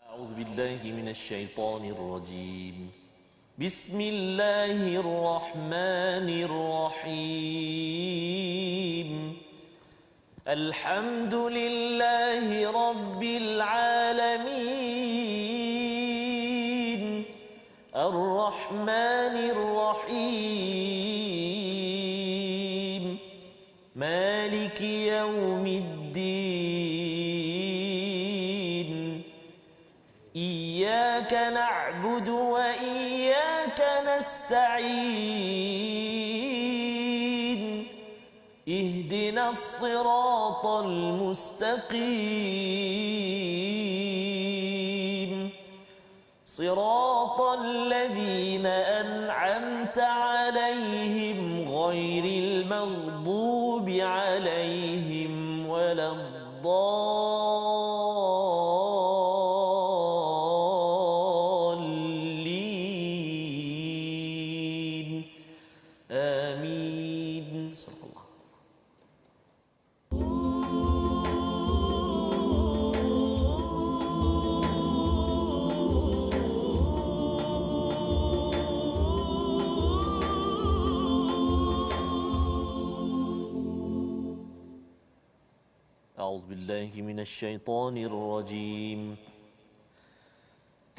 أعوذ بالله من الشيطان الرجيم. بسم الله الرحمن الرحيم. الحمد لله رب العالمين. الرحمن الرحيم. مالك يوم الدين. إياك نعبد وإياك نستعين. اهدنا الصراط المستقيم. صراط الذين أنعمت عليهم غير المغضوب عليهم ولا الضالين. آمين. صدق الله. أعوذ بالله من الشيطان الرجيم.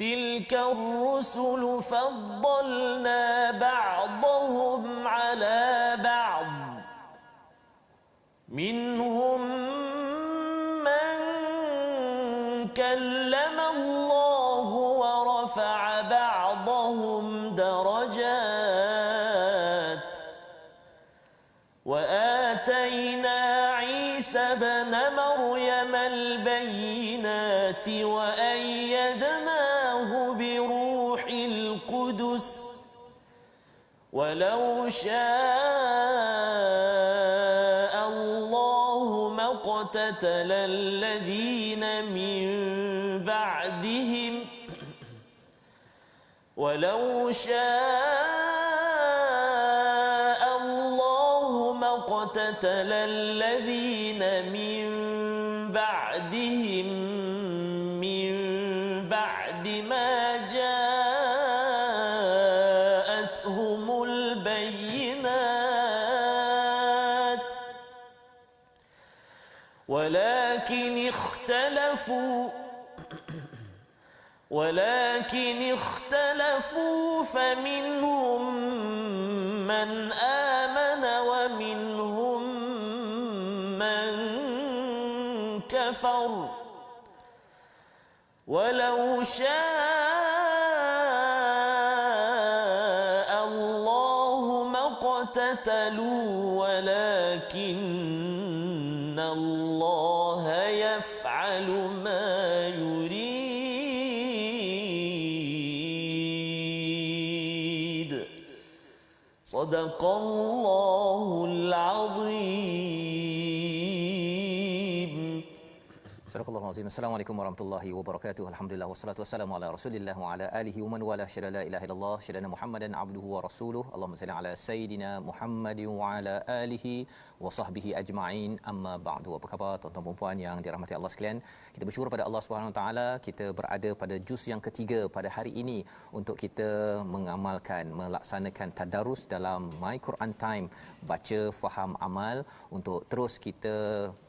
تلك الرسل فضلنا بعضهم على بعض منهم من كلم الله ورفع بعضهم درجات وآتينا عيسى ابن مريم البينات وأيدناه بروح القدس ولو شاء الله ما اقتتل الذين من بعدهم ولو شاء الله ما اقتتل الذين من بعدهم من بعد ما جاءتهم البينات ولكن اختلفوا فمنهم من آمن ومنهم من كفر ولو شاء الله ما اقتتلوا ولكن الله يفعل ما يريد. صدق الله العظيم. Assalamualaikum warahmatullahi wabarakatuh. Assalamualaikum warahmatullahi wabarakatuh. Alhamdulillah wassalatu wassalamu ala Rasulillah wa ala alihi wa man wala syada la ilaha illallah syada Muhammadan abduhu wa rasuluh. Allahumma salli ala sayidina Muhammad wa ala alihi wa sahbihi ajma'in. Amma ba'du. Apa khabar tuan-tuan dan puan yang dirahmati Allah sekalian? Kita bersyukur pada Allah Subhanahu wa taala kita berada pada juz yang ketiga pada hari ini untuk kita mengamalkan melaksanakan tadarus dalam My Quran Time, baca faham amal, untuk terus kita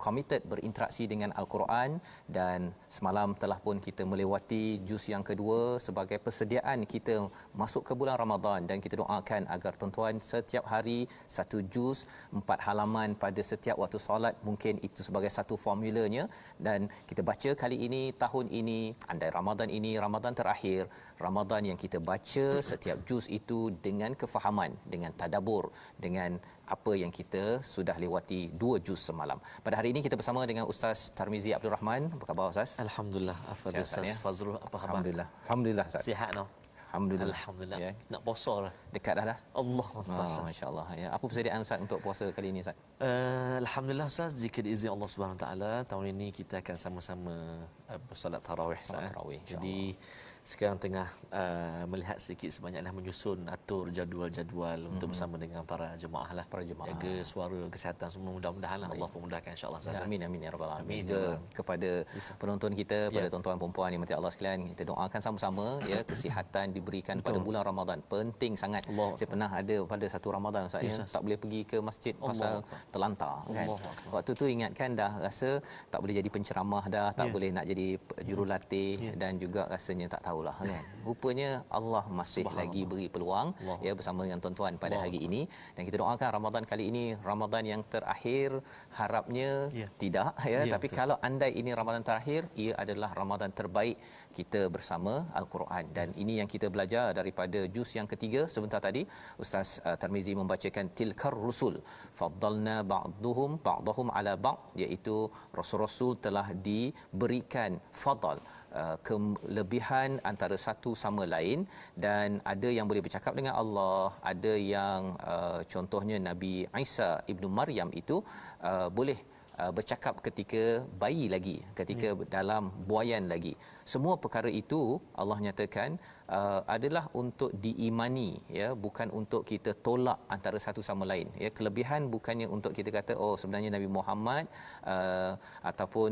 committed berinteraksi dengan Al-Quran. Dan semalam telah pun kita melewati juz yang kedua sebagai persediaan kita masuk ke bulan Ramadan, dan kita doakan agar tuan-tuan setiap hari satu juz, 4 halaman pada setiap waktu solat, mungkin itu sebagai satu formulanya. Dan kita baca kali ini, tahun ini, andai Ramadan ini Ramadan terakhir, Ramadan yang kita baca setiap juz itu dengan kefahaman, dengan tadabbur, dengan apa yang kita sudah lewati 2 juz semalam. Pada hari ini kita bersama dengan Ustaz Tarmizi Abdul Rahman. Apa khabar Ustaz? Alhamdulillah. Afadhal Ustaz Fazrul, apa khabar? Alhamdulillah. Alhamdulillah Ustaz. Sihat no? Alhamdulillah. Alhamdulillah. Ya. Nak puasa lah. Dekat dah. Allah. Masya-Allah ya. Apa persediaan Ustaz untuk puasa kali ini Ustaz? Alhamdulillah Ustaz, jika diizinkan Allah Subhanahu Wa Taala, tahun ini kita akan sama-sama bersolat tarawih. Solat tarawih, Jadi sekarang tengah melihat sikit sebanyaklah menyusun atur jadual-jadual untuk bersama dengan para jemaah lah. Para jemaah. Jaga suara, kesihatan semua, mudah-mudahan lah Allah pemudahkan insya-Allah. Ya, amin amin ya rabbal alamin. Amin, Juga ya Allah. kepada penonton kita, pada tuan-tuan dan puan yang Allah sekalian, kita doakan sama-sama ya, kesihatan diberikan pada bulan Ramadan. Penting sangat. Saya pernah ada pada satu Ramadan Ustaz ya, tak boleh pergi ke masjid pasal terlantar kan. Waktu tu ingatkan dah rasa tak boleh jadi penceramah dah, tak boleh nak jadi jurulatih dan juga rasanya tak tahulah kan. Rupanya Allah masih lagi beri peluang ya bersama dengan tuan-tuan pada hari ini, dan kita doakan Ramadan kali ini Ramadan yang terakhir, harapnya tidak ya, tapi betul. kalau andai ini Ramadan terakhir, ia adalah Ramadan terbaik kita bersama Al-Quran. Dan ini yang kita belajar daripada juz yang ketiga sebentar tadi. Ustaz Tarmizi membacakan tilkar rusul faddalna ba'dahum ala ba'd, iaitu rasul-rasul telah diberikan fadal, kelebihan antara satu sama lain, dan ada yang boleh bercakap dengan Allah, ada yang contohnya Nabi Isa ibnu Maryam itu boleh bercakap ketika bayi lagi, ketika dalam buaian lagi. Semua perkara itu Allah nyatakan adalah untuk diimani ya, bukan untuk kita tolak antara satu sama lain ya. Kelebihan bukannya untuk kita kata oh sebenarnya Nabi Muhammad ataupun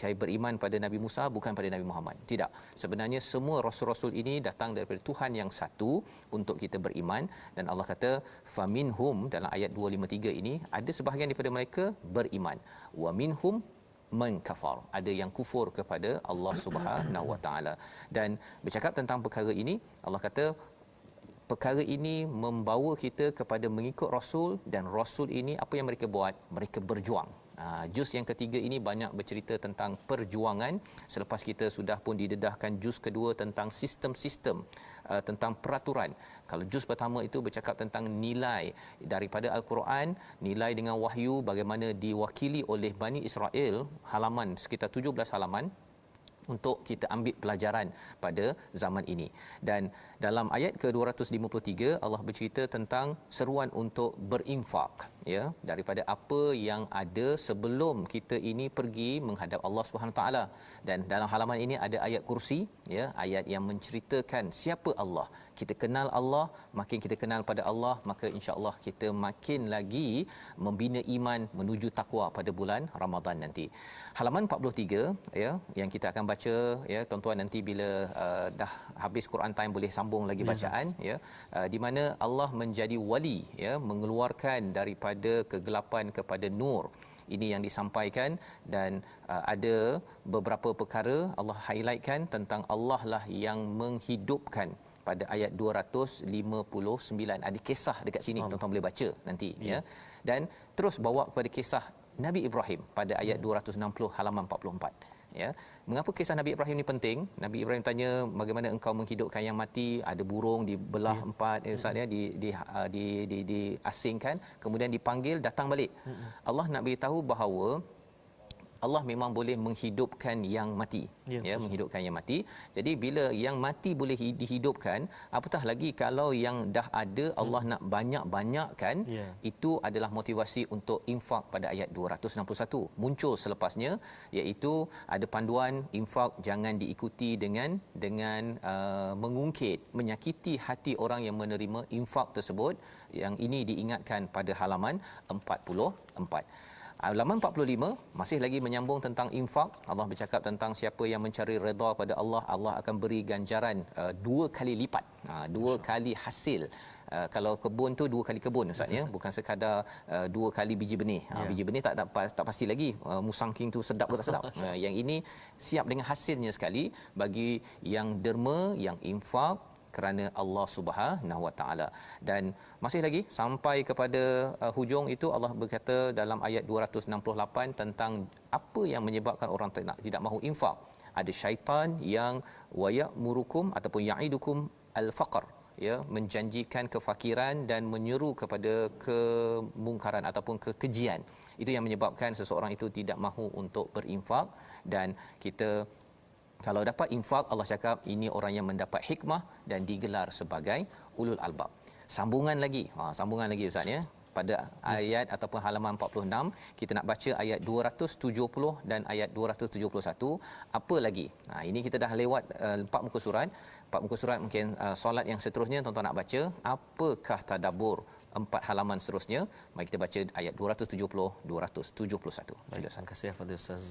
saya beriman pada Nabi Musa bukan pada Nabi Muhammad. Tidak. Sebenarnya semua rasul-rasul ini datang daripada Tuhan yang satu untuk kita beriman, dan Allah kata faminhum dalam ayat 253 ini, ada sebahagian daripada mereka beriman, wa minhum man kafar, ada yang kufur kepada Allah Subhanahu Wa Taala. Dan bercakap tentang perkara ini, Allah kata perkara ini membawa kita kepada mengikut rasul, dan rasul ini apa yang mereka buat? Mereka berjuang. Juz yang ketiga ini banyak bercerita tentang perjuangan, selepas kita sudah pun didedahkan juz kedua tentang sistem-sistem, tentang peraturan. Kalau juz pertama itu bercakap tentang nilai daripada Al-Quran, nilai dengan wahyu, bagaimana diwakili oleh Bani Israel, halaman sekitar 17 halaman untuk kita ambil pelajaran pada zaman ini. Dan dalam ayat ke-253 Allah bercerita tentang seruan untuk berinfak ya, daripada apa yang ada sebelum kita ini pergi menghadap Allah Subhanahu taala. Dan dalam halaman ini ada ayat kursi ya, ayat yang menceritakan siapa Allah. Kita kenal Allah, makin kita kenal pada Allah, maka insya-Allah kita makin lagi membina iman menuju takwa pada bulan Ramadan nanti. Halaman 43 ya, yang kita akan baca ya tuan-tuan, nanti bila dah habis Quran time boleh sambung lagi bacaan ya, di mana Allah menjadi wali ya, mengeluarkan daripada kegelapan kepada nur. Ini yang disampaikan, dan ada beberapa perkara Allah highlightkan tentang Allah lah yang menghidupkan pada ayat 259. Ada kisah dekat sini, tuan-tuan boleh baca nanti ya. Dan terus bawa kepada kisah Nabi Ibrahim pada ayat 260 halaman 44 ya. Mengapa kisah Nabi Ibrahim ni penting? Nabi Ibrahim tanya, bagaimana engkau menghidupkan yang mati? Ada burung dibelah empat ustaz ya, diasingkan, kemudian dipanggil datang balik. Allah nak beritahu bahawa Allah memang boleh menghidupkan yang mati ya, menghidupkan yang mati. Jadi bila yang mati boleh dihidupkan, apatah lagi kalau yang dah ada Allah nak banyak-banyakkan. Itu adalah motivasi untuk infak pada ayat 261 muncul selepasnya, iaitu ada panduan infak jangan diikuti dengan mengungkit, menyakiti hati orang yang menerima infak tersebut. Yang ini diingatkan pada halaman 44. Halaman 45 masih lagi menyambung tentang infak. Allah bercakap tentang siapa yang mencari redha pada Allah, Allah akan beri ganjaran 2 kali lipat, 2 kali hasil. Kalau kebun tu 2 kali kebun ustaz ya, bukan sekadar 2 kali biji benih. Biji benih tak pasti lagi musang king tu sedap ke tak sedap. Yang ini siap dengan hasilnya sekali bagi yang derma, yang infak kerana Allah Subhanahu Wa Taala. Dan masih lagi sampai kepada hujung itu, Allah berkata dalam ayat 268 tentang apa yang menyebabkan orang tidak mahu infak. Ada syaitan yang wayamurukum ataupun yaidukum al-faqr ya, menjanjikan kefakiran dan menyeru kepada kemungkaran ataupun kekejian. Itu yang menyebabkan seseorang itu tidak mahu untuk berinfak. Dan kita kalau dapat infak, Allah cakap ini orang yang mendapat hikmah dan digelar sebagai ulul albab. Sambungan lagi ustaz ya. pada ayat ataupun halaman 46 kita nak baca ayat 270 dan ayat 271. Apa lagi? Ini kita dah lewat 4 muka surat. 4 muka surat mungkin solat yang seterusnya tuan-tuan nak baca apakah tadabbur 4 halaman seterusnya. Mari kita baca ayat 270 271. Baik, terima kasih kepada Ustaz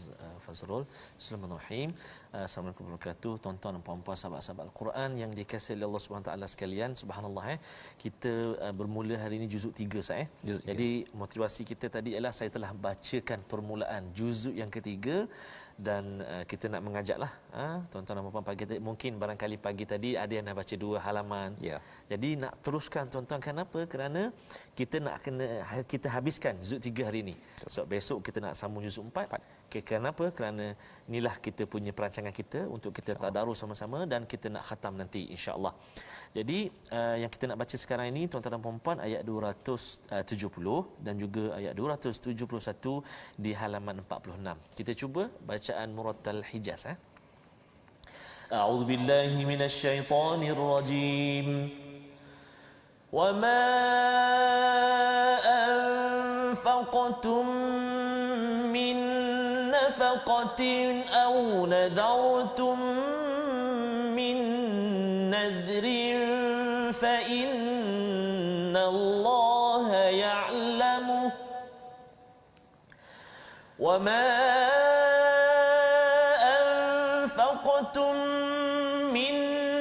Fazrul. Bismillahirrahmanirrahim. Assalamualaikum warahmatullahi wabarakatuh. Tuan-tuan dan puan-puan sahabat-sahabat Al-Quran yang dikasihi oleh Allah Subhanahu taala sekalian. Subhanallah, kita bermula hari ini juzuk 3 Ustaz. Jadi motivasi kita tadi ialah saya telah bacakan permulaan juzuk yang ketiga dan kita nak mengajaklah tuan-tuan dan puan-puan pagi tadi, mungkin barangkali pagi tadi ada yang dah baca 2 halaman. Jadi nak teruskan tuan-tuan, kenapa? Kerana kita habiskan juzuk 3 hari ini. So besok kita nak sambung juzuk 4. Kenapa? Kerana inilah kita punya perancangan kita untuk kita tadarus sama-sama dan kita nak khatam nanti insya-Allah. Jadi yang kita nak baca sekarang ini tuan-tuan dan puan-puan ayat 270 dan juga ayat 271 di halaman 46. Kita cuba bacaan murattal Hijaz. A'udzu billahi minasyaitonir rajim. Wa ma anfaqtum min nafaqatin aw nadartum min nadrin fa inna Allaha ya'lamu wa ma أنفقتم من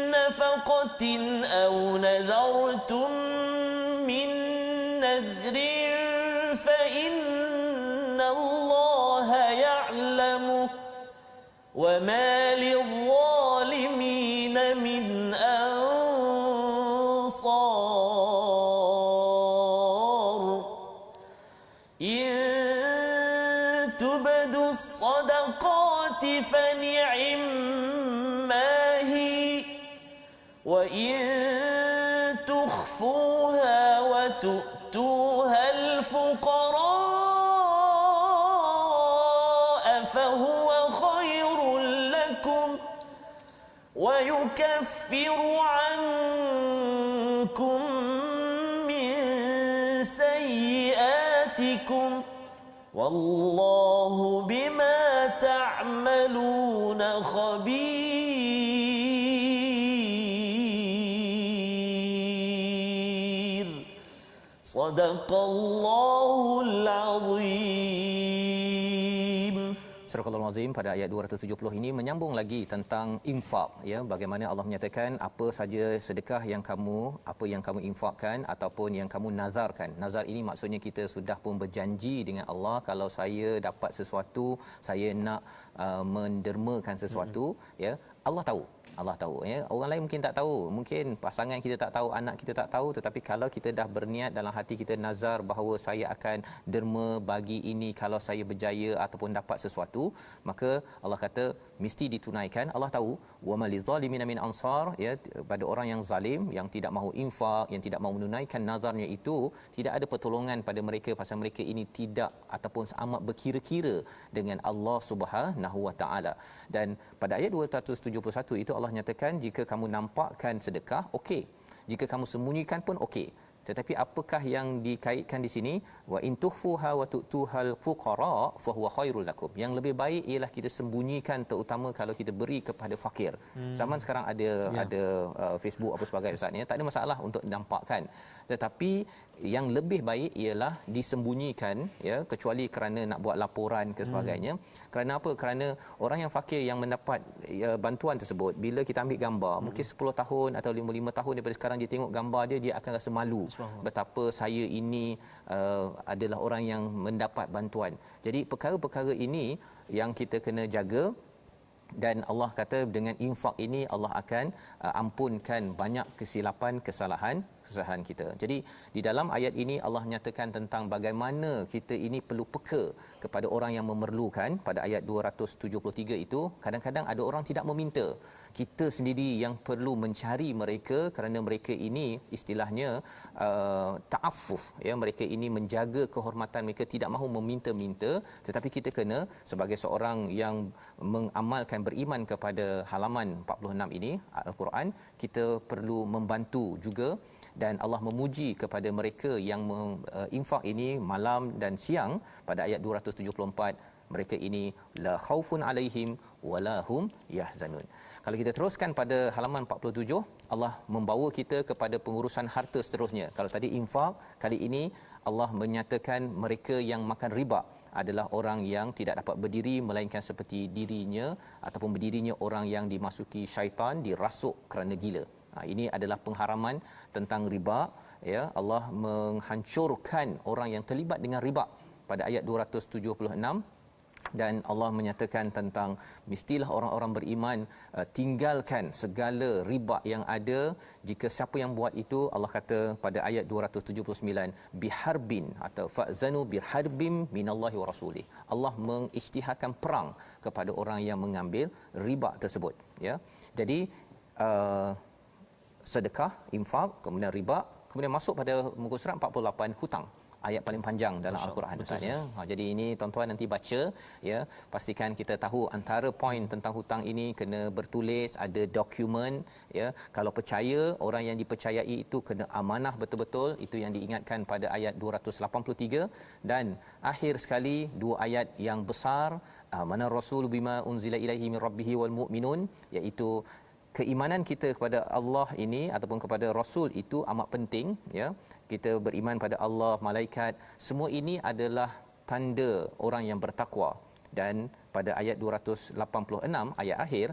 نفقة أو نذرتم من نذر فإن الله يعلمه وما للظالمين من أنصار إن تبدوا الصدقات فنعما هي وإن تخفوها وتؤتوها الفقراء فهو خير لكم ويكفر عنكم من سيئاتكم والله بما تعملون خبير صدق الله العظيم. Surah Al-Azim pada ayat 270 ini menyambung lagi tentang infak, ya, bagaimana Allah menyatakan apa saja sedekah yang kamu infakkan ataupun yang kamu nazarkan. Nazar ini maksudnya kita sudah pun berjanji dengan Allah, kalau saya dapat sesuatu, saya nak mendermakan sesuatu, ya, Allah tahu, ya. Orang lain mungkin tak tahu, mungkin pasangan kita tak tahu, anak kita tak tahu, tetapi kalau kita dah berniat dalam hati kita nazar bahawa saya akan derma bagi ini kalau saya berjaya ataupun dapat sesuatu, maka Allah kata mesti ditunaikan. Allah tahu wa malizalimin min ansar, ya, pada orang yang zalim, yang tidak mahu infak, yang tidak mahu menunaikan nazarnya itu, tidak ada pertolongan pada mereka pasal mereka ini tidak ataupun amat berkira-kira dengan Allah Subhanahu wa taala. Dan pada ayat 271 itu Allah nyatakan jika kamu nampakkan sedekah, okey. Jika kamu sembunyikan pun okey. Tetapi apakah yang dikaitkan di sini? Wa in tukhfuha wa tu'tuhal fuqara fa huwa khairul lakum. Yang lebih baik ialah kita sembunyikan, terutama kalau kita beri kepada fakir. Zaman sekarang ada Facebook apa sebagainya Ustaz ni, tak ada masalah untuk nampakkan. Tetapi yang lebih baik ialah disembunyikan, ya, kecuali kerana nak buat laporan ke sebagainya. Kerana apa? Kerana orang yang fakir yang mendapat bantuan tersebut, bila kita ambil gambar, mungkin 10 tahun atau 5 tahun daripada sekarang dia tengok gambar dia akan rasa malu. Betapa saya ini adalah orang yang mendapat bantuan. Jadi perkara-perkara ini yang kita kena jaga. Dan Allah kata dengan infak ini Allah akan ampunkan banyak kesilapan, kesalahan kita. Jadi di dalam ayat ini Allah nyatakan tentang bagaimana kita ini perlu peka kepada orang yang memerlukan. Pada ayat 273 itu, kadang-kadang ada orang tidak meminta, kita sendiri yang perlu mencari mereka kerana mereka ini istilahnya ta'affuf, ya, mereka ini menjaga kehormatan mereka, tidak mahu meminta-minta. Tetapi kita kena sebagai seorang yang mengamalkan, beriman kepada halaman 46 ini Al-Quran, kita perlu membantu juga. dan Allah memuji kepada mereka yang infak ini malam dan siang pada ayat 274. Mereka ini la khaufun alaihim wala hum yahzanun. Kalau kita teruskan pada halaman 47, Allah membawa kita kepada pengurusan harta seterusnya. Kalau tadi infak, kali ini Allah menyatakan mereka yang makan riba adalah orang yang tidak dapat berdiri melainkan seperti dirinya ataupun berdirinya orang yang dimasuki syaitan, dirasuk kerana gila. Ini adalah pengharaman tentang riba, ya. Allah menghancurkan orang yang terlibat dengan riba pada ayat 276, dan Allah menyatakan tentang mestilah orang-orang beriman tinggalkan segala riba yang ada. Jika siapa yang buat itu, Allah kata pada ayat 279, biharbin atau fa'zanu biharbim minallahi wa rasulih. Allah mengisytiharkan perang kepada orang yang mengambil riba tersebut, ya. Jadi sedekah, infak, kemudian riba, kemudian masuk pada muka surat 48, hutang. Ayat paling panjang dalam Al-Quran, ya. Jadi ini tuan-tuan nanti baca, ya, pastikan kita tahu antara poin tentang hutang ini kena bertulis, ada dokumen, ya. Kalau percaya, orang yang dipercayai itu kena amanah betul-betul. Itu yang diingatkan pada ayat 283. Dan akhir sekali dua ayat yang besar, amana rasul bima unzila ilaihi min rabbih wal mu'minun, iaitu keimanan kita kepada Allah ini ataupun kepada Rasul itu amat penting, ya. Kita beriman pada Allah, malaikat, semua ini adalah tanda orang yang bertakwa. Dan pada ayat 286, ayat akhir,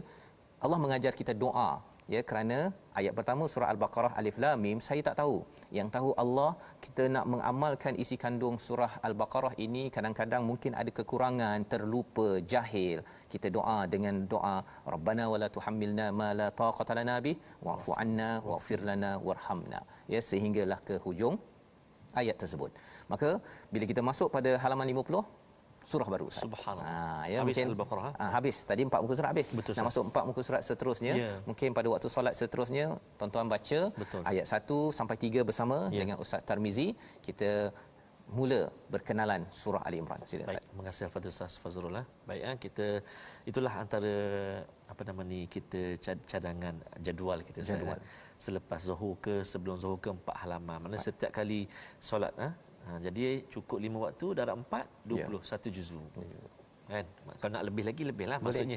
Allah mengajar kita doa, ya, kerana ayat pertama surah Al-Baqarah Alif Lam Mim saya tak tahu. Yang tahu Allah. Kita nak mengamalkan isi kandung surah Al-Baqarah ini, kadang-kadang mungkin ada kekurangan, terlupa, jahil. Kita doa dengan doa Rabbana wala tuhammilna ma la taqata lana bih wa'fu 'anna waghfir lana warhamna, ya, sehinggalah ke hujung ayat tersebut. Maka bila kita masuk pada halaman 50, surah baru. Subhanallah. Ya, habis mungkin Al-Baqarah. Habis. Tadi 4 muka surat habis. Betul, nak masuk 4 muka surat seterusnya. Ya. Mungkin pada waktu solat seterusnya tuan-tuan baca. Betul. Ayat 1 sampai 3 bersama, ya, dengan Ustaz Tarmizi. Kita mula berkenalan surah Ali Imran. Silakan. Baik, terima kasih Al-Fadhil Ustaz Fazrul. Baik, kita itulah antara apa nama ni, kita cadangan jadual kita selepas Zuhur ke sebelum Zuhur ke 4 halaman. Mana setiap kali solat, jadi cukup 5 waktu darab 4 21 juzuk. Kan, kalau nak lebih lagi lebihlah maksudnya.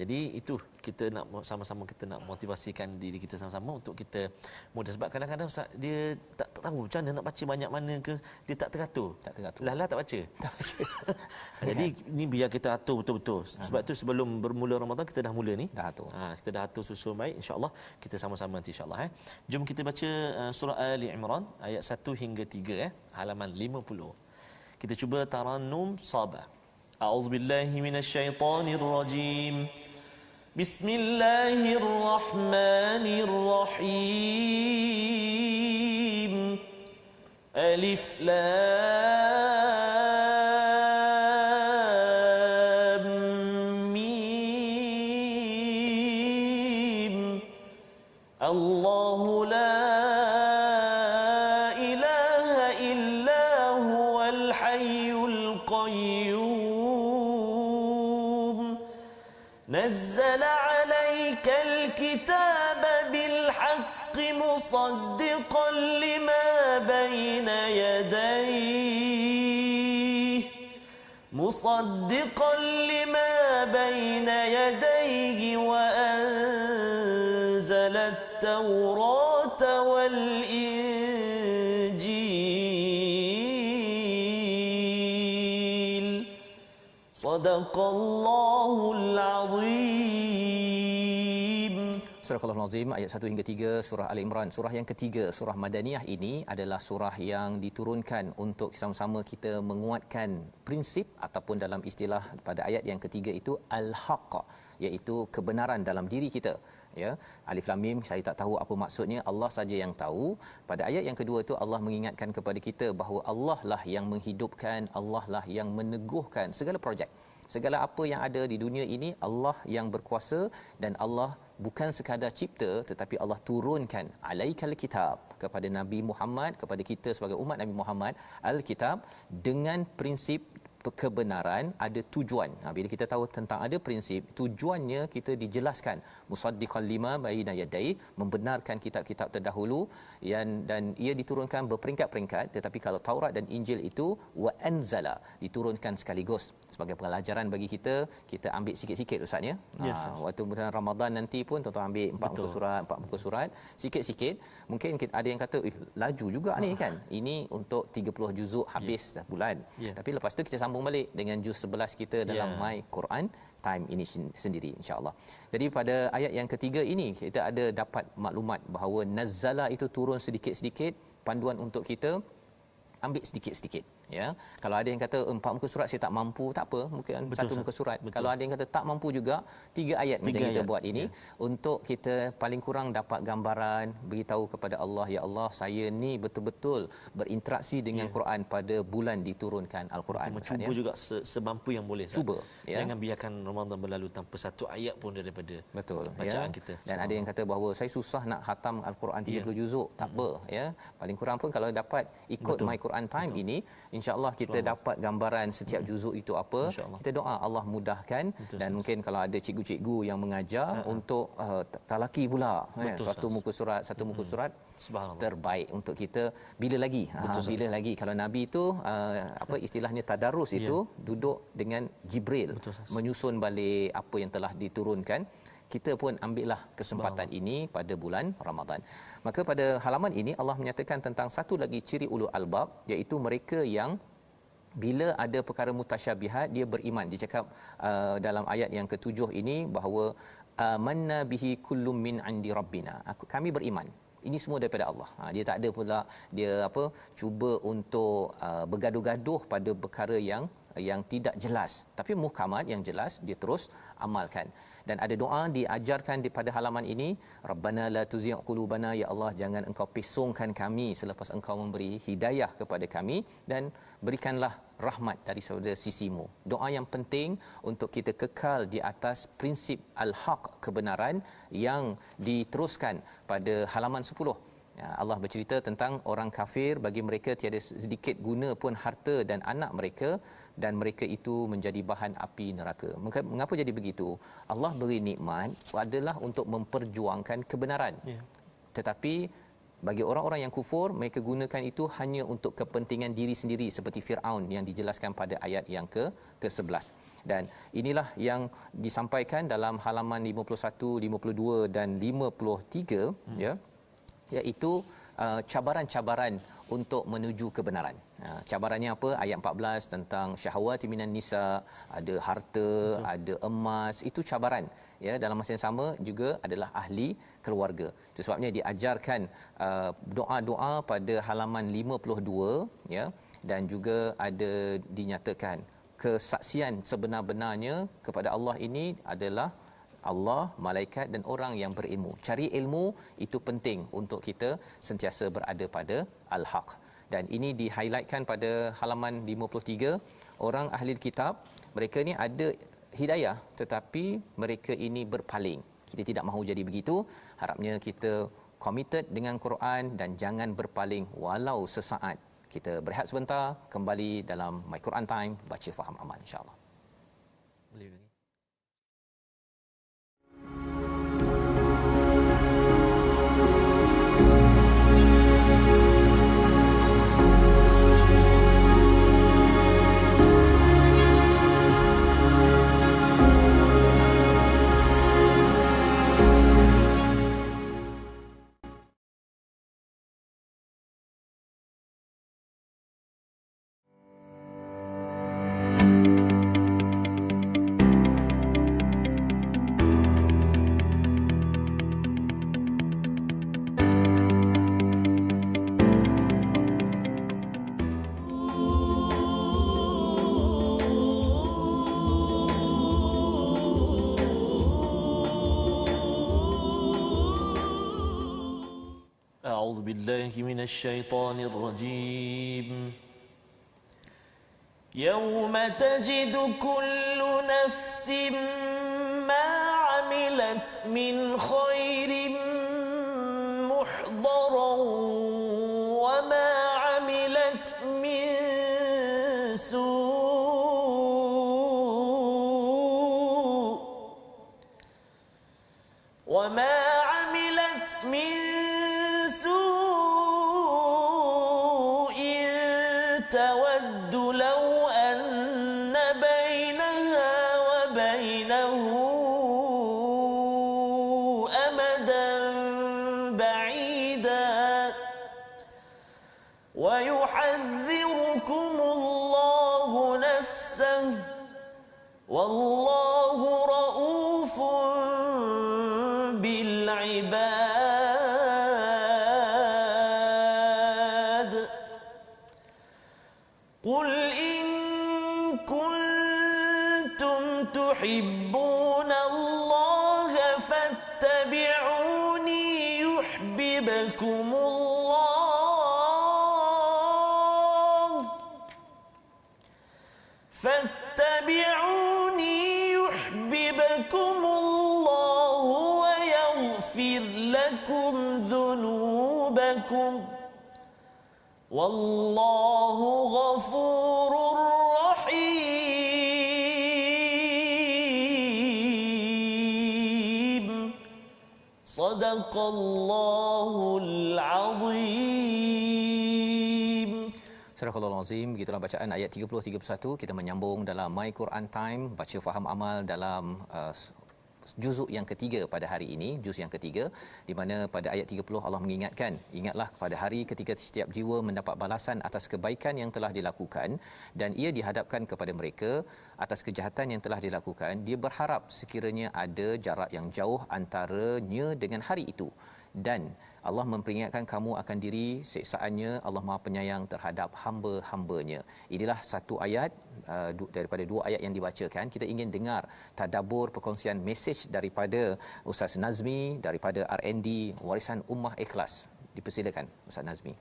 Jadi itu kita nak sama-sama, kita nak motivasikan diri kita sama-sama untuk kita mudah, sebab kadang-kadang Ustaz dia tak tahu macam mana nak baca banyak mana ke, dia tak teratur. Lah tak baca. Jadi ni biar kita atur betul-betul. Sebab tu sebelum bermula Ramadan kita dah mula ni. Kita dah atur susun baik, insya-Allah kita sama-sama nanti insya-Allah. Jom kita baca surah Ali Imran ayat 1 hingga 3, halaman 50. Kita cuba tarannum Sabah. أعوذ بالله من الشيطان الرجيم بسم الله الرحمن الرحيم ألف لام ميم الله لا إله إلا هو الحي القيوم نزل عليك الكتاب بالحق مصدقا لما بين يديه وأنزل التوراة والإنجيل صدق الله العظيم. Surah Al-Azim ayat 1 hingga 3 surah Ali Imran, surah yang ketiga, surah Madaniyah ini adalah surah yang diturunkan untuk sama-sama kita menguatkan prinsip ataupun dalam istilah pada ayat yang ketiga itu al-haq, iaitu kebenaran dalam diri kita, ya. Alif Lam Mim saya tak tahu apa maksudnya, Allah saja yang tahu. Pada ayat yang kedua itu Allah mengingatkan kepada kita bahawa Allah lah yang menghidupkan, Allah lah yang meneguhkan segala projek. Segala apa yang ada di dunia ini Allah yang berkuasa, dan Allah bukan sekadar cipta tetapi Allah turunkan alaikal kitab kepada Nabi Muhammad, kepada kita sebagai umat Nabi Muhammad, al-kitab dengan prinsip kebenaran ada tujuan. Bila kita tahu tentang ada prinsip, tujuannya kita dijelaskan. Musaddiqan lima baina yadai, membenarkan kitab-kitab terdahulu dan ia diturunkan berperingkat-peringkat. Tetapi kalau Taurat dan Injil itu wa anzala, diturunkan sekaligus. Sebagai pelajaran bagi kita, kita ambil sikit-sikit Ustaz ya. Yes, Waktu bulan Ramadan nanti pun tuan-tuan ambil 4 muka surat, sikit-sikit. Mungkin ada yang kata laju juga ni kan. Ini untuk 30 juzuk habis dah bulan. Tapi lepas tu kita sambung balik dengan juz 11 kita dalam My Quran Time ini sendiri, insya-Allah. Jadi pada ayat yang ketiga ini kita ada dapat maklumat bahawa nazzala itu turun sedikit-sedikit, panduan untuk kita ambil sedikit-sedikit ya. Kalau ada yang kata 4 muka surat saya tak mampu, tak apa, mungkin Betul, 1 muka surat. Betul. Kalau ada yang kata tak mampu juga, 3 ayat macam kita buat ini untuk kita paling kurang dapat gambaran, beritahu kepada Allah, ya Allah, saya ni betul-betul berinteraksi dengan Quran pada bulan diturunkan Al-Quran. Cuba juga semampu yang boleh. Cuba ya. Jangan biarkan Ramadan berlalu tanpa satu ayat pun daripada bacaan kita. Dan ada yang kata bahawa saya susah nak khatam Al-Quran 30 juzuk, tak apa ya. Paling kurang pun kalau dapat ikut My Quran Time ini, insya-Allah kita dapat gambaran setiap juzuk itu apa. Kita doa Allah mudahkan. Dan mungkin kalau ada cikgu-cikgu yang mengajar untuk talaki pula satu muka surat terbaik untuk kita. Bila lagi bila lagi kalau Nabi itu apa istilahnya tadarus itu duduk dengan Jibril menyusun balik apa yang telah diturunkan. Kita pun ambillah kesempatan ini pada bulan Ramadan. Maka pada halaman ini Allah menyatakan tentang satu lagi ciri ulul albab, iaitu mereka yang bila ada perkara mutasyabihat dia beriman. Dia cakap dalam ayat yang ke-7 ini bahawa amanna bihi kullum min indi rabbina. Kami beriman. Ini semua daripada Allah. Dia tak ada pula dia cuba untuk bergaduh-gaduh pada perkara yang tidak jelas, tapi muhkamat yang jelas dia terus amalkan. Dan ada doa diajarkan di pada halaman ini, Rabbana la tuzigh qulubana, ya Allah jangan engkau pesongkan kami selepas engkau memberi hidayah kepada kami, dan berikanlah rahmat dari sisimu. Doa yang penting untuk kita kekal di atas prinsip al-haq, kebenaran, yang diteruskan pada halaman 10. Allah bercerita tentang orang kafir, bagi mereka tiada sedikit guna pun harta dan anak mereka, dan mereka itu menjadi bahan api neraka. Mengapa jadi begitu? Allah beri nikmat adalah untuk memperjuangkan kebenaran. Tetapi bagi orang-orang yang kufur, mereka gunakan itu hanya untuk kepentingan diri sendiri, seperti Firaun yang dijelaskan pada ayat yang ke-11. Dan inilah yang disampaikan dalam halaman 51, 52 dan 53 ya, iaitu cabaran-cabaran untuk menuju kebenaran. Cabarannya apa? Ayat 14 tentang syahwati minan nisa, ada harta, ada emas, itu cabaran ya. Dalam masa yang sama juga adalah ahli keluarga. Itu sebabnya diajarkan doa-doa pada halaman 52 ya, dan juga ada dinyatakan kesaksian sebenar-benarnya kepada Allah ini adalah Allah, malaikat dan orang yang berilmu. Cari ilmu itu penting untuk kita sentiasa berada pada al-haq. Dan ini di-highlightkan pada halaman 53. Orang ahli kitab, mereka ni ada hidayah tetapi mereka ini berpaling. Kita tidak mahu jadi begitu. Harapnya kita committed dengan Quran dan jangan berpaling walau sesaat. Kita berehat sebentar, kembali dalam My Quran Time, baca faham amal, insya-Allah. Boleh lagi. أعوذ بالله من الشيطان الرجيم يوم تجد كل نفس ما عملت من خير محضرا وما عملت من سوء وما عملت من سوء تود لو أن بينها وبينه أمدا بعيدا ويحذركم الله نفسه والله رؤوف بالعباد قل إن كنتم تحبون الله فاتبعوني يحببكم الله فاتبعوني يحببكم الله ويغفر لكم ذنوبكم والله غفور رحيم صدق الله العظيم. Surah Al-Azim, begitulah bacaan ayat 30-31. Kita menyambung dalam My Quran Time, baca faham amal dalam juzuk yang ketiga pada hari ini, juz yang ketiga, di mana pada ayat 30 Allah mengingatkan, ingatlah pada hari ketika setiap jiwa mendapat balasan atas kebaikan yang telah dilakukan dan ia dihadapkan kepada mereka atas kejahatan yang telah dilakukan. Dia berharap sekiranya ada jarak yang jauh antaranya dengan hari itu, dan Allah memperingatkan kamu akan diri siksaannya. Allah Maha Penyayang terhadap hamba-hambanya. Inilah satu ayat daripada dua ayat yang dibacakan. Kita ingin dengar tadabbur perkongsian mesej daripada Ustaz Nazmi daripada RND Warisan Ummah Ikhlas. Dipersilakan Ustaz Nazmi.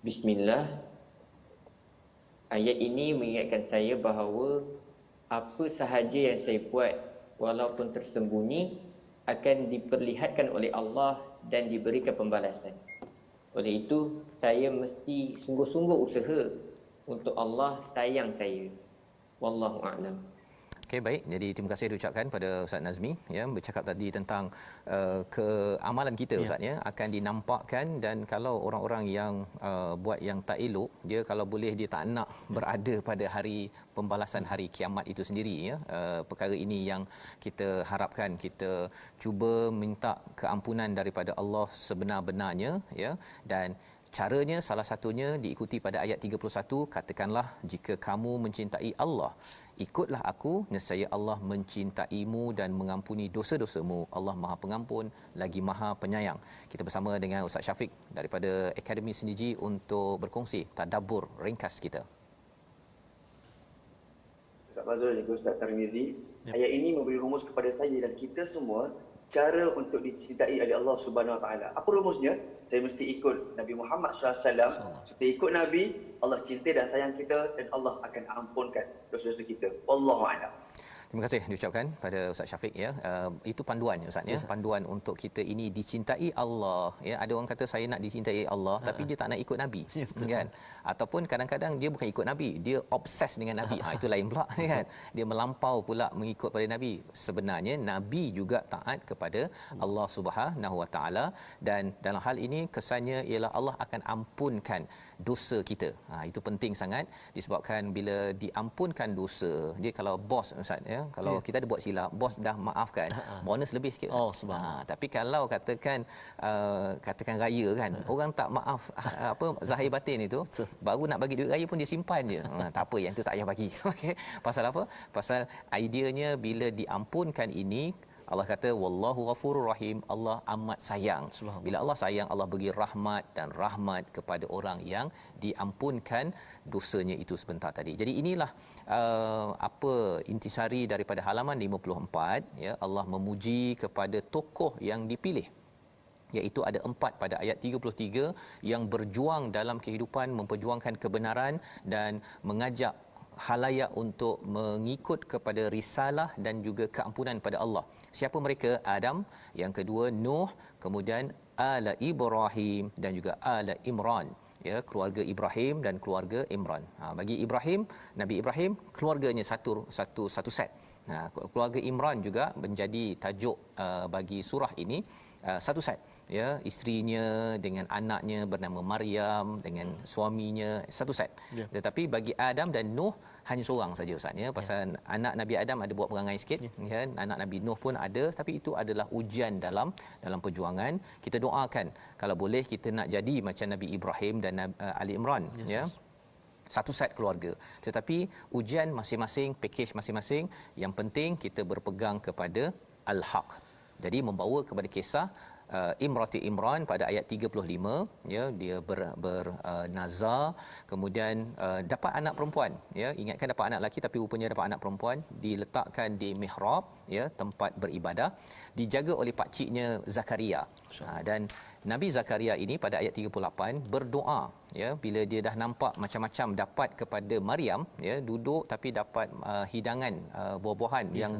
Bismillah. Ayat ini mengingatkan saya bahawa apa sahaja yang saya buat walaupun tersembunyi akan diperlihatkan oleh Allah dan diberikan pembalasan. Oleh itu, saya mesti sungguh-sungguh usaha untuk Allah sayang saya. Wallahu a'lam. Okey, baik. Jadi terima kasih diucapkan pada Ustaz Nazmi ya, bercakap tadi tentang keamalan kita Ustaz ya, akan dinampakkan, dan kalau orang-orang yang buat yang tak elok, dia kalau boleh dia tak nak berada pada hari pembalasan hari kiamat itu sendiri ya. Perkara ini yang kita harapkan, kita cuba minta keampunan daripada Allah sebenar-benarnya ya, dan caranya salah satunya diikuti pada ayat 31, katakanlah jika kamu mencintai Allah, ikutlah aku, nescaya Allah mencintaimu dan mengampuni dosa-dosamu. Allah Maha Pengampun lagi Maha Penyayang. Kita bersama dengan Ustaz Syafiq daripada Akademi Seniji untuk berkongsi tadabbur ringkas kita. Ustaz Fazrul dan Ustaz Tarmizi, ayat ini memberi rumus kepada saya dan kita semua cara untuk dicintai oleh Allah Subhanahu Wa Taala. Apa rumusnya? Saya mesti ikut Nabi Muhammad SAW. Kita ikut Nabi, Allah cinta dan sayang kita, dan Allah akan ampunkan dosa-dosa kita. Wallahu a'lam. Terima kasih diucapkan pada Ustaz Syafiq ya. Itu panduan Ustaz ya, panduan untuk kita ini dicintai Allah ya. Ada orang kata saya nak dicintai Allah tapi dia tak nak ikut Nabi kan. Ataupun kadang-kadang dia bukan ikut Nabi, dia obses dengan Nabi. Itu lain pula kan. Dia melampau pula mengikut pada Nabi. Sebenarnya Nabi juga taat kepada Allah Subhanahu Wa Taala, dan dalam hal ini kesannya ialah Allah akan ampunkan dosa kita. Itu penting sangat, disebabkan bila diampunkan dosa, dia kalau bos Ustaz ya, kalau kita ada buat silap, bos dah maafkan, bonus lebih sikit. Tapi kalau katakan raya kan, orang tak maaf apa zahir batin itu, baru nak bagi duit raya pun dia simpan je. Tak apa, yang tu tak payah bagi. Okey. Pasal apa? Pasal ideanya bila diampunkan ini, Allah kata wallahu ghafurur rahim, Allah amat sayang. Bila Allah sayang, Allah bagi rahmat dan rahmat kepada orang yang diampunkan dosanya itu sebentar tadi. Jadi inilah apa intisari daripada halaman 54 ya. Allah memuji kepada tokoh yang dipilih, iaitu ada 4 pada ayat 33 yang berjuang dalam kehidupan, memperjuangkan kebenaran dan mengajak halayak untuk mengikut kepada risalah dan juga keampunan pada Allah. Siapa mereka? Adam, yang kedua Nuh, kemudian ala Ibrahim dan juga ala Imran. Ya, keluarga Ibrahim dan keluarga Imran. Bagi Ibrahim, Nabi Ibrahim, keluarganya satu set. Nah, keluarga Imran juga menjadi tajuk bagi surah ini, satu set, ya, isterinya dengan anaknya bernama Maryam dengan suaminya, satu set. Tetapi bagi Adam dan Nuh hanya seorang saja Ustaz, ya, pasal anak Nabi Adam ada buat perangai sikit, ya, anak Nabi Nuh pun ada, tapi itu adalah ujian dalam perjuangan. Kita doakan kalau boleh kita nak jadi macam Nabi Ibrahim dan Ali Imran, ya. Satu set keluarga, tetapi ujian masing-masing, pakej masing-masing, yang penting kita berpegang kepada al-haq. Jadi membawa kepada kisah Imrati Imran pada ayat 35, ya, dia bernazar, kemudian dapat anak perempuan, ya, ingatkan dapat anak lelaki tapi rupanya dapat anak perempuan, diletakkan di mihrab, ya, tempat beribadah, dijaga oleh pak ciknya Zakaria. Dan Nabi Zakaria ini pada ayat 38 berdoa, ya, bila dia dah nampak macam-macam dapat kepada Maryam, ya, duduk tapi dapat hidangan buah-buahan yang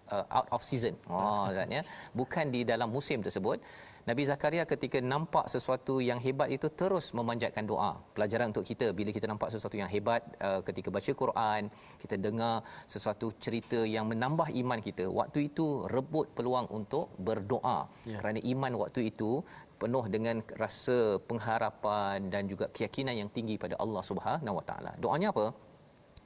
out of season. Katanya bukan di dalam musim tersebut. Nabi Zakaria ketika nampak sesuatu yang hebat itu terus memanjatkan doa. Pelajaran untuk kita bila kita nampak sesuatu yang hebat, ketika baca Quran, kita dengar sesuatu cerita yang menambah iman kita, waktu itu rebut peluang untuk berdoa. Kerana iman waktu itu penuh dengan rasa pengharapan dan juga keyakinan yang tinggi pada Allah Subhanahu Wa Taala. Doanya apa?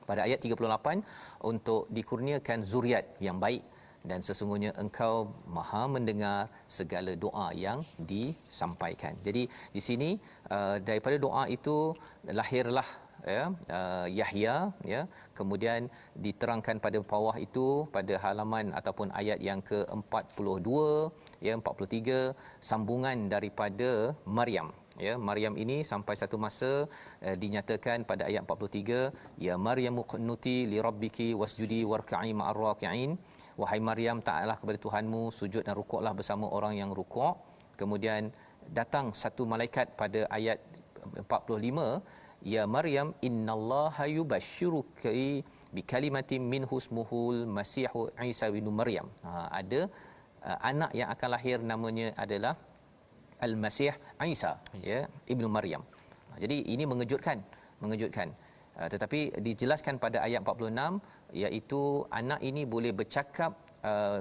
Pada ayat 38, untuk dikurniakan zuriat yang baik, dan sesungguhnya engkau maha mendengar segala doa yang disampaikan. Jadi di sini daripada doa itu lahirlah, ya, Yahya, ya. Kemudian diterangkan pada bawah itu pada halaman ataupun ayat yang ke-42, ya, 43, sambungan daripada Maryam. Ya, Maryam ini sampai satu masa dinyatakan pada ayat 43, ya Maryamu qunuti li rabbiki wasjudi warka'i ma'ar raki'in, wahai Maryam, taatlah kepada Tuhanmu, sujud dan rukuklah bersama orang yang rukuk. Kemudian datang satu malaikat pada ayat 45, ya Maryam innallaha yubashshiruki bikalimatin minhu ismuhul masihu Isa bin Maryam. Ada anak yang akan lahir, namanya adalah Al-Masih Isa, ya, Ibnu Maryam. Jadi ini mengejutkan. Tetapi dijelaskan pada ayat 46, iaitu anak ini boleh bercakap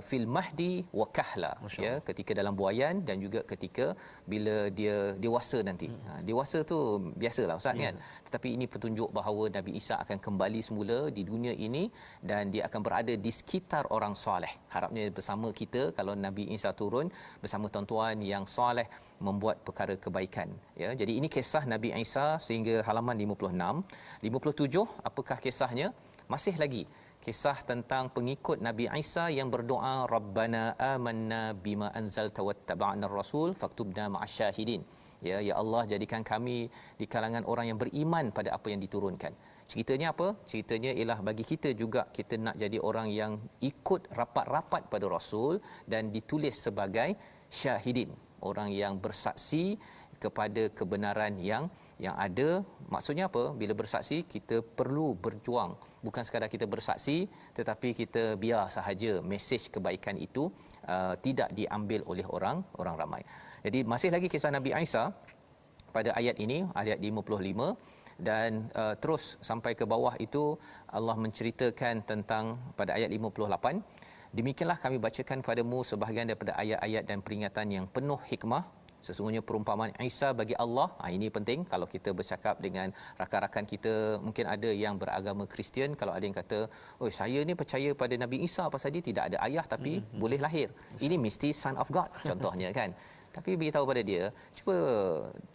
fil mahdi wa kahla, ya, ketika dalam buaian dan juga ketika bila dia dewasa nanti. Dewasa tu biasalah Ustaz, kan, tetapi ini petunjuk bahawa Nabi Isa akan kembali semula di dunia ini dan dia akan berada di sekitar orang soleh. Harapnya bersama kita kalau Nabi Isa turun bersama tuan-tuan yang soleh membuat perkara kebaikan, ya. Jadi ini kisah Nabi Isa sehingga halaman 56. 57, apakah kisahnya? Masih lagi kisah tentang pengikut Nabi Isa yang berdoa, Rabbana amanna bima anzalta wattaba'na ar-rasul faktubna ma'asyahidin. Ya, ya Allah, jadikan kami di kalangan orang yang beriman pada apa yang diturunkan. Ceritanya apa? Ceritanya ialah bagi kita juga, kita nak jadi orang yang ikut rapat-rapat pada Rasul dan ditulis sebagai syahidin, orang yang bersaksi kepada kebenaran yang ada. Maksudnya apa? Bila bersaksi, kita perlu berjuang. Bukan sekadar kita bersaksi, tetapi kita biar sahaja mesej kebaikan itu tidak diambil oleh orang ramai. Jadi masih lagi kisah Nabi Isa pada ayat ini, ayat 55, dan terus sampai ke bawah itu Allah menceritakan tentang pada ayat 58, demikianlah kami bacakan padamu sebahagian daripada ayat-ayat dan peringatan yang penuh hikmah. Sesungguhnya perumpamaan Isa bagi Allah, ini penting. Kalau kita bercakap dengan rakan-rakan kita, mungkin ada yang beragama Kristian, kalau ada yang kata, "Oh, saya ni percaya pada Nabi Isa pasal dia tidak ada ayah tapi boleh lahir. Ini mesti son of God," contohnya, kan. Tapi beritahu pada dia, cuba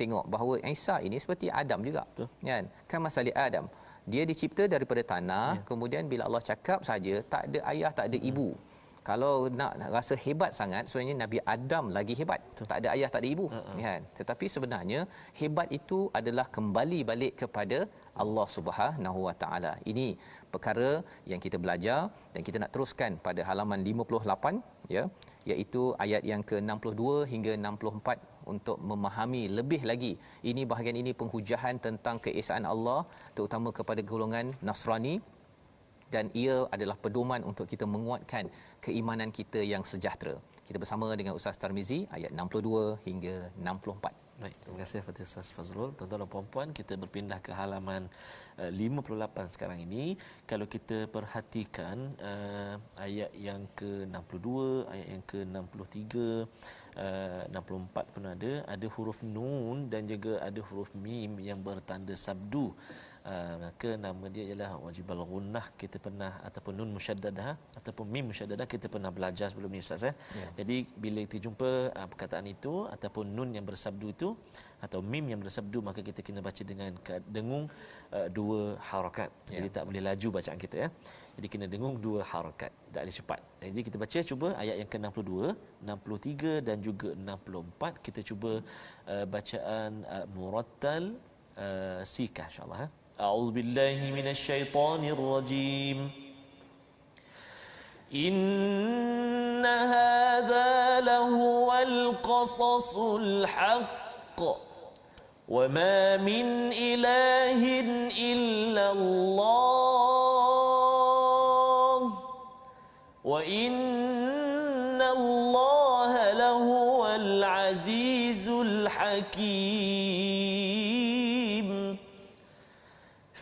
tengok bahawa Isa ini seperti Adam juga, kan. Kan masali Adam, dia dicipta daripada tanah, kemudian bila Allah cakap saja, tak ada ayah, tak ada ibu. Kalau nak rasa hebat sangat, sebenarnya Nabi Adam lagi hebat. Tak ada ayah, tak ada ibu, kan. Tetapi sebenarnya hebat itu adalah kembali balik kepada Allah Subhanahu Wa Taala. Ini perkara yang kita belajar dan kita nak teruskan pada halaman 58, ya, iaitu ayat yang ke-62 hingga 64 untuk memahami lebih lagi. Ini bahagian ini penghujahan tentang keesaan Allah, terutama kepada golongan Nasrani, dan ia adalah pedoman untuk kita menguatkan keimanan kita yang sejahtera. Kita bersama dengan Ustaz Tarmizi ayat 62 hingga 64. Baik, terima kasih kepada Ustaz Fazrul. Tuan-tuan dan puan-puan, kita berpindah ke halaman 58 sekarang ini. Kalau kita perhatikan ayat yang ke-62, ayat yang ke-63, 64 pun ada huruf nun dan juga ada huruf mim yang bertanda sabdu. Maka nama dia ialah wajibal gunnah. Kita pernah, ataupun nun musyaddadah ataupun mim musyaddadah, kita pernah belajar sebelum ni Ustaz ya. Jadi bila kita jumpa perkataan itu ataupun nun yang bersabdu itu atau mim yang bersabdu, maka kita kena baca dengan dengung dua harakat. Jadi tak boleh laju bacaan kita ya. Jadi kena dengung dua harakat, tak boleh cepat. Jadi kita baca, cuba ayat yang ke-62, 63 dan juga 64. Kita cuba bacaan murattal sikah insya-Allah. A'udzu billahi minasyaitonir rajim. Inna hadza lahuwal qasasul haqq wa ma min ilahin illa Allah wa inna Allaha lahuwal azizul hakim.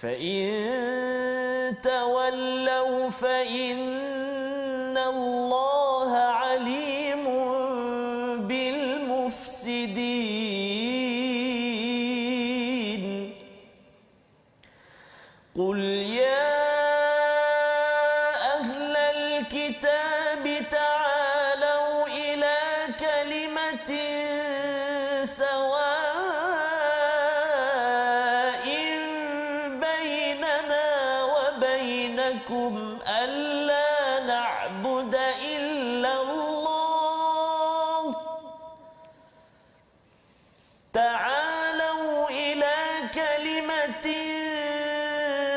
فإن تولوا فإن الله عليم بالمفسدين قل يا أهل الكتاب تعالوا إلى كلمة سواء ألا نعبد إلا الله تعالوا إلى كلمة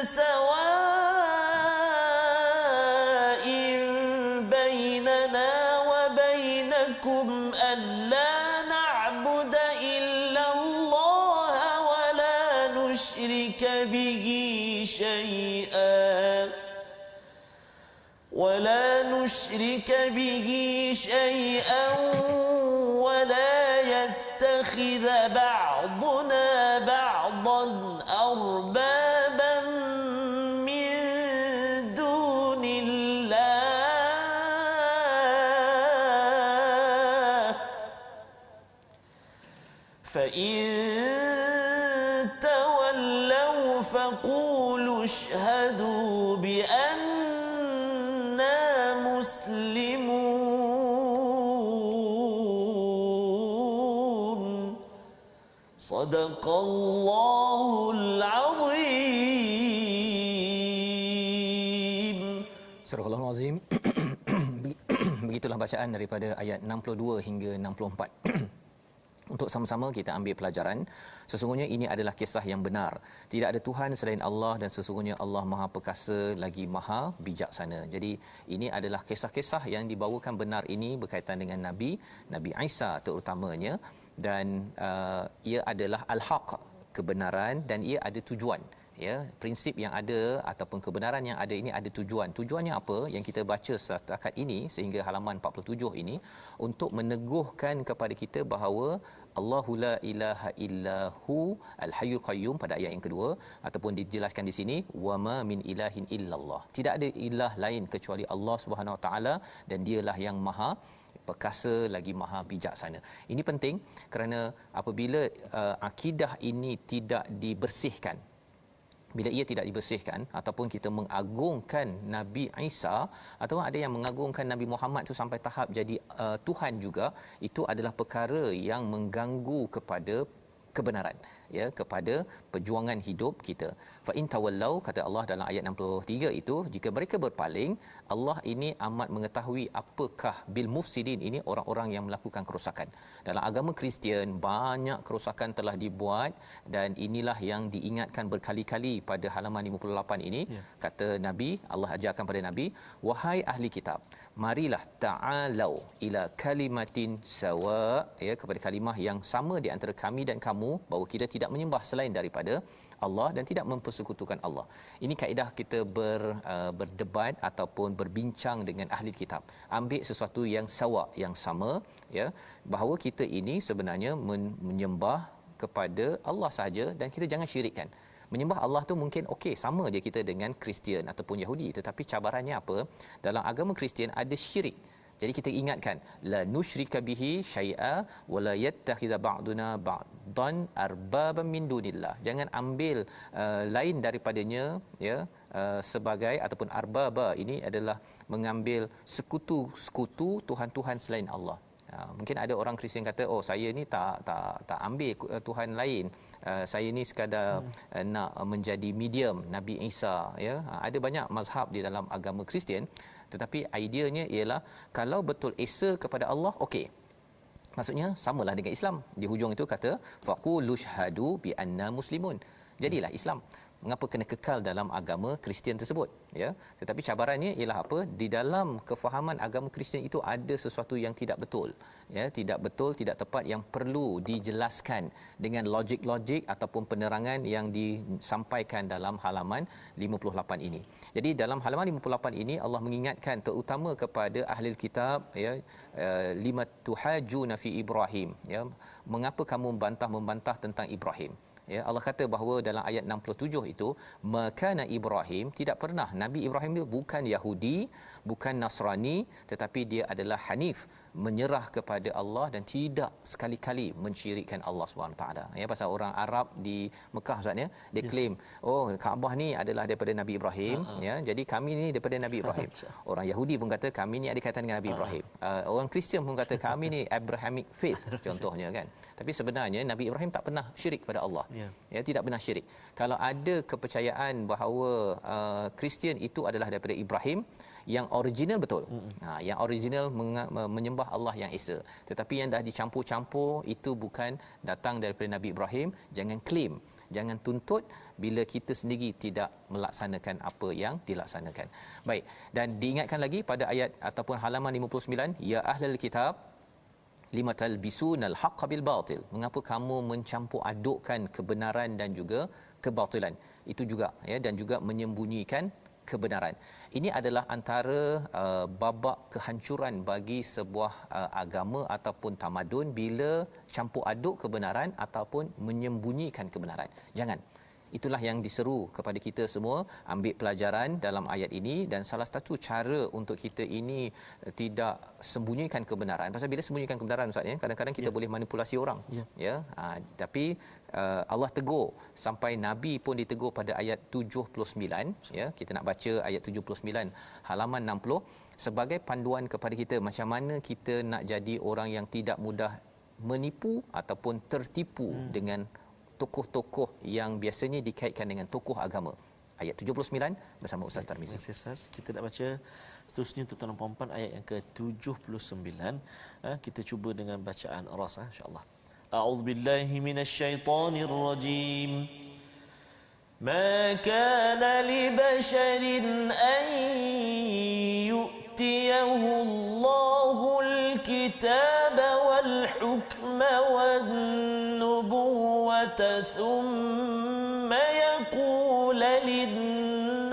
سواء بيننا وبينكم ألا نعبد إلا الله ولا نشرك به شيئا ولا يتخذ بعضنا بعضا أربابا من دون الله فإن تولوا فقولوا اشهدوا بأننا مسلمون صدق الله العظيم. Surah Al-Azim. Begitulah bacaan daripada ayat 62 hingga 64. Untuk sama-sama kita ambil pelajaran, sesungguhnya ini adalah kisah yang benar. Tidak ada Tuhan selain Allah dan sesungguhnya Allah Maha Perkasa lagi Maha Bijaksana. Jadi ini adalah kisah-kisah yang dibawakan benar ini berkaitan dengan Nabi Isa terutamanya, dan ia adalah al-haq, kebenaran, dan ia ada tujuan. Ya, prinsip yang ada ataupun kebenaran yang ada ini ada tujuan. Tujuannya apa yang kita baca setakat ini sehingga halaman 47 ini, untuk meneguhkan kepada kita bahawa Allahu la ilaha illahu al-hayyul qayyum pada ayat yang kedua, ataupun dijelaskan di sini wama min ilahin illallah. Tidak ada ilah lain kecuali Allah Subhanahu Wa Taala, dan dialah yang Maha Perkasa lagi Maha Bijaksana. Ini penting kerana apabila akidah ini tidak dibersihkan, bila ia tidak dibersihkan ataupun kita mengagungkan Nabi Isa atau ada yang mengagungkan Nabi Muhammad tu sampai tahap jadi Tuhan juga, itu adalah perkara yang mengganggu kepada kebenaran, ya, kepada perjuangan hidup kita. Fa in tawallau, kata Allah dalam ayat 63 itu, jika mereka berpaling, Allah ini amat mengetahui apakah bil mufsidin ini, orang-orang yang melakukan kerosakan. Dalam agama Kristian banyak kerosakan telah dibuat, dan inilah yang diingatkan berkali-kali pada halaman 58 ini. Kata Nabi, Allah ajarkan pada Nabi, wahai ahli kitab, marilah ta'alau ila kalimatin sawa, ya, kepada kalimah yang sama di antara kami dan kamu, bahawa kita tidak menyembah selain daripada Allah dan tidak mempersekutukan Allah. Ini kaedah kita berdebat ataupun berbincang dengan ahli kitab. Ambil sesuatu yang sawa, yang sama, ya, bahawa kita ini sebenarnya menyembah kepada Allah sahaja dan kita jangan syirikkan. Menyembah Allah tu mungkin okey, sama je kita dengan Kristian ataupun Yahudi, tetapi cabarannya apa? Dalam agama Kristian ada syirik. Jadi kita ingatkan, la nusyrika bihi syai'a wa la yattakhidha ba'duna ba'dan arbaban min dunillah. Jangan ambil lain daripadanya, ya, sebagai ataupun arbaba ini adalah mengambil sekutu tuhan-tuhan selain Allah. Mungkin ada orang Kristian kata, oh saya ni tak ambil tuhan lain, saya ni sekadar nak menjadi medium Nabi Isa, ya. Ada banyak mazhab di dalam agama Kristian, tetapi ideanya ialah kalau betul esa kepada Allah, okey, maksudnya samalah dengan Islam. Di hujung itu kata faqulu syhadu bi anna muslimun, jadilah Islam. Mengapa kena kekal dalam agama Kristian tersebut, ya? Tetapi cabarannya ialah apa? Di dalam kefahaman agama Kristian itu ada sesuatu yang tidak betul, ya, tidak betul, tidak tepat, yang perlu dijelaskan dengan logik-logik ataupun penerangan yang disampaikan dalam halaman 58 ini. Jadi dalam halaman 58 ini Allah mengingatkan terutama kepada ahli kitab, ya, lima tuhajuna fi Ibrahim, ya, mengapa kamu membantah tentang Ibrahim. Ya, Allah kata bahawa dalam ayat 67 itu, makana Ibrahim, tidak pernah Nabi Ibrahim dia bukan Yahudi, bukan Nasrani, tetapi dia adalah Hanif, menyerah kepada Allah dan tidak sekali-kali mensyirikkan Allah SWT. Ya, pasal orang Arab di Mekah Ustaz, ya, dia claim, oh Kaabah ni adalah daripada Nabi Ibrahim, ya, jadi kami ni daripada Nabi Ibrahim. Orang Yahudi pun kata kami ni ada kaitan dengan Nabi Ibrahim. Orang Kristian pun kata kami ni Abrahamic faith contohnya, kan. Tapi sebenarnya Nabi Ibrahim tak pernah syirik pada Allah. Ya, tidak pernah syirik. Kalau ada kepercayaan bahawa Kristian itu adalah daripada Ibrahim, yang original betul. Yang original menyembah Allah yang esa. Tetapi yang dah dicampur-campur itu bukan datang daripada Nabi Ibrahim. Jangan claim, jangan tuntut bila kita sendiri tidak melaksanakan apa yang dilaksanakan. Baik, dan diingatkan lagi pada ayat ataupun halaman 59, ya ahlul kitab lima talbisunal haqqa bil batil. Mengapa kamu mencampur adukkan kebenaran dan juga kebatilan? Itu juga, ya, dan juga menyembunyikan kebenaran. Ini adalah antara babak kehancuran bagi sebuah agama ataupun tamadun bila campur aduk kebenaran ataupun menyembunyikan kebenaran. Jangan. Itulah yang diseru kepada kita semua, ambil pelajaran dalam ayat ini, dan salah satu cara untuk kita ini tidak sembunyikan kebenaran. Pasal bila sembunyikan kebenaran, Ustaz, ya, kadang-kadang kita boleh manipulasi orang. Ya, tapi Allah tegur, sampai Nabi pun ditegur pada ayat 79, ya. Kita nak baca ayat 79 halaman 60 sebagai panduan kepada kita macam mana kita nak jadi orang yang tidak mudah menipu ataupun tertipu dengan tokoh-tokoh yang biasanya dikaitkan dengan tokoh agama. Ayat 79 bersama Ustaz Tarmizi. Terima kasih Ustaz. Kita nak baca seterusnya untuk tuan-tuan dan puan ayat yang ke-79. Kita cuba dengan bacaan ras, insya-Allah. A'udzubillahi minasyaitonir rajim. Ma kana li basharin an yu'tiyahu Allahul kitaba wal hukma wan nubuwwata thumma yaqulu lin-nas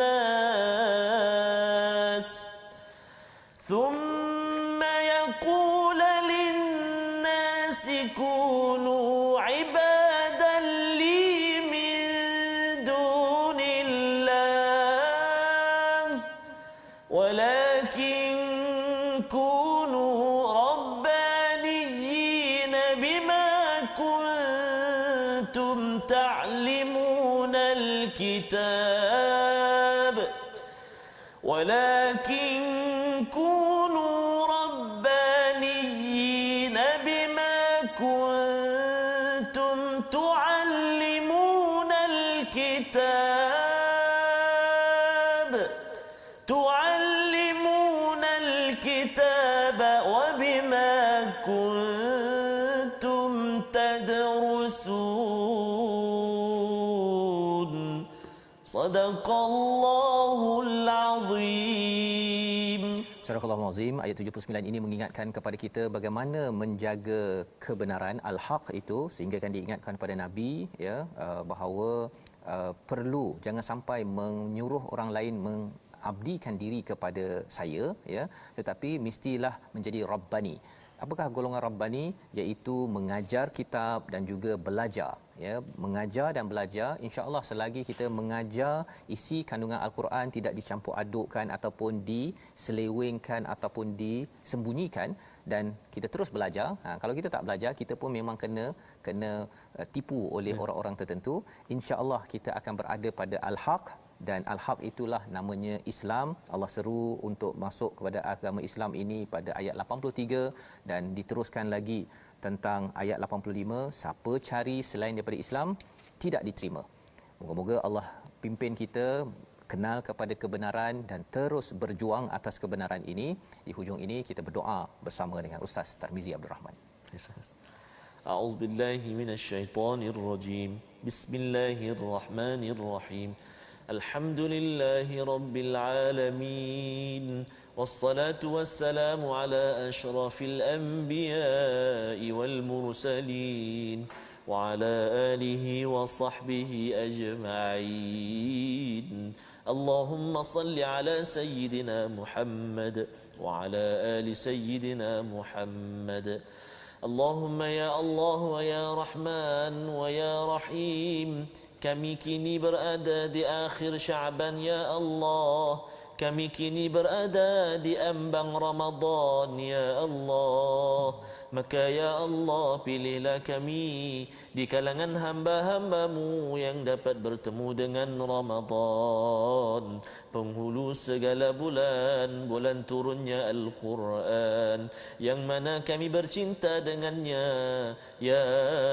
kunu ibadan li min dunillah walakin kunu rabbaniyyin bima kuntum ta'limuna al-kitab walakin kunu rabbaniyyin bima kuntum tu'allimuna al-kitab wa bima kuntum tadrusun. Sadaqallahul azim. Surah Al-Azim ayat 79 ini mengingatkan kepada kita bagaimana menjaga kebenaran al-haq itu, sehingga kan diingatkan kepada Nabi, ya, bahawa perlu jangan sampai menyuruh orang lain abdikan diri kepada saya, ya, tetapi mestilah menjadi rabbani. Apakah golongan rabbani? Iaitu mengajar kitab dan juga belajar, ya, mengajar dan belajar. Insya-Allah selagi kita mengajar, isi kandungan al-Quran tidak dicampur adukkan ataupun diselewengkan ataupun disembunyikan, dan kita terus belajar. Kalau kita tak belajar, kita pun memang kena tipu oleh orang-orang tertentu. Insya-Allah kita akan berada pada al-haq, dan al-haq itulah namanya Islam. Allah seru untuk masuk kepada agama Islam ini pada ayat 83, dan diteruskan lagi tentang ayat 85, siapa cari selain daripada Islam tidak diterima. Moga-moga Allah pimpin kita kenal kepada kebenaran dan terus berjuang atas kebenaran ini. Di hujung ini kita berdoa bersama dengan Ustaz Tarmizi Abdul Rahman. A'udzubillahi minasyaitonirrajim. Bismillahirrahmanirrahim. Alhamdulillahi rabbil alamin. والصلاة والسلام على أشرف الأنبياء والمرسلين وعلى آله وصحبه أجمعين. اللهم صل على سيدنا محمد وعلى آل سيدنا محمد. اللهم يا الله ويا رحمن ويا رحيم. Kami kini berada di akhir Sya'ban, ya Allah. Kami kini berada di ambang Ramadan, ya Allah. Maka ya Allah, pilihlah kami di kalangan hamba-hambamu yang dapat bertemu dengan Ramadan, penghulu segala bulan, bulan turunnya Al-Quran, yang mana kami bercinta dengannya, ya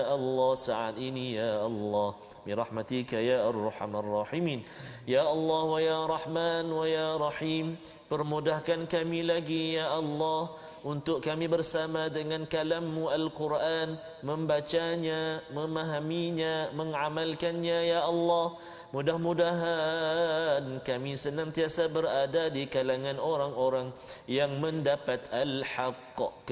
Allah, saat ini, ya Allah. Birahmatika ya arhamar rahimin. Ya Allah wa ya Rahman wa ya Rahim, permudahkan kami lagi ya Allah untuk kami bersama dengan kalam-Mu Al-Quran, membacanya, memahaminya, mengamalkannya ya Allah. Mudah-mudahan kami senantiasa berada di kalangan orang-orang yang mendapat al-haqq,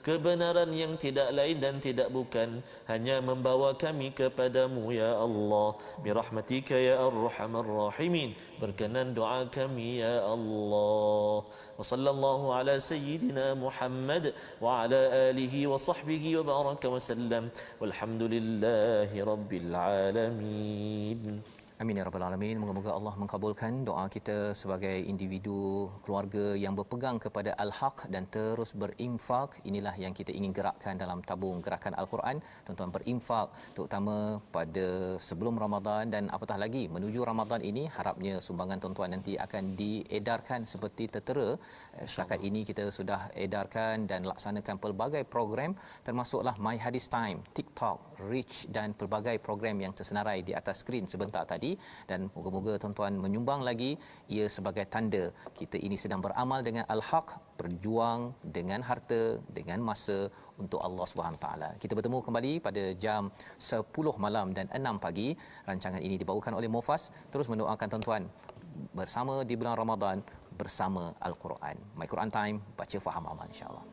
kebenaran yang tidak lain dan tidak bukan hanya membawa kami kepadamu ya Allah. Birahmatika ya arhamar rahimin, berkenan doa kami ya Allah. Wa sallallahu ala sayyidina Muhammad wa ala alihi wa sahbihi wa baraka wa sallam, walhamdulillahi rabbil alamin. Amin ya rabbal alamin. Moga-moga Allah mengabulkan doa kita sebagai individu, keluarga yang berpegang kepada al-haq dan terus berinfak. Inilah yang kita ingin gerakkan dalam tabung gerakan Al-Quran. Tuan-tuan berinfak terutama pada sebelum Ramadan dan apatah lagi menuju Ramadan ini. Harapnya sumbangan tuan-tuan nanti akan diedarkan seperti tertera. Setakat ini kita sudah edarkan dan laksanakan pelbagai program, termasuklah My Hadis Time, TikTok, Reach dan pelbagai program yang tersenarai di atas skrin sebentar tadi. Dan moga-moga tuan-tuan menyumbang lagi. Ia sebagai tanda kita ini sedang beramal dengan al-haq, berjuang dengan harta, dengan masa untuk Allah Subhanahu taala. Kita bertemu kembali pada jam 10 malam dan 6 pagi. Rancangan ini dibawakan oleh Mufas. Terus mendoakan tuan-tuan bersama di bulan Ramadan bersama Al-Quran. My Quran Time, baca faham amal insya-Allah.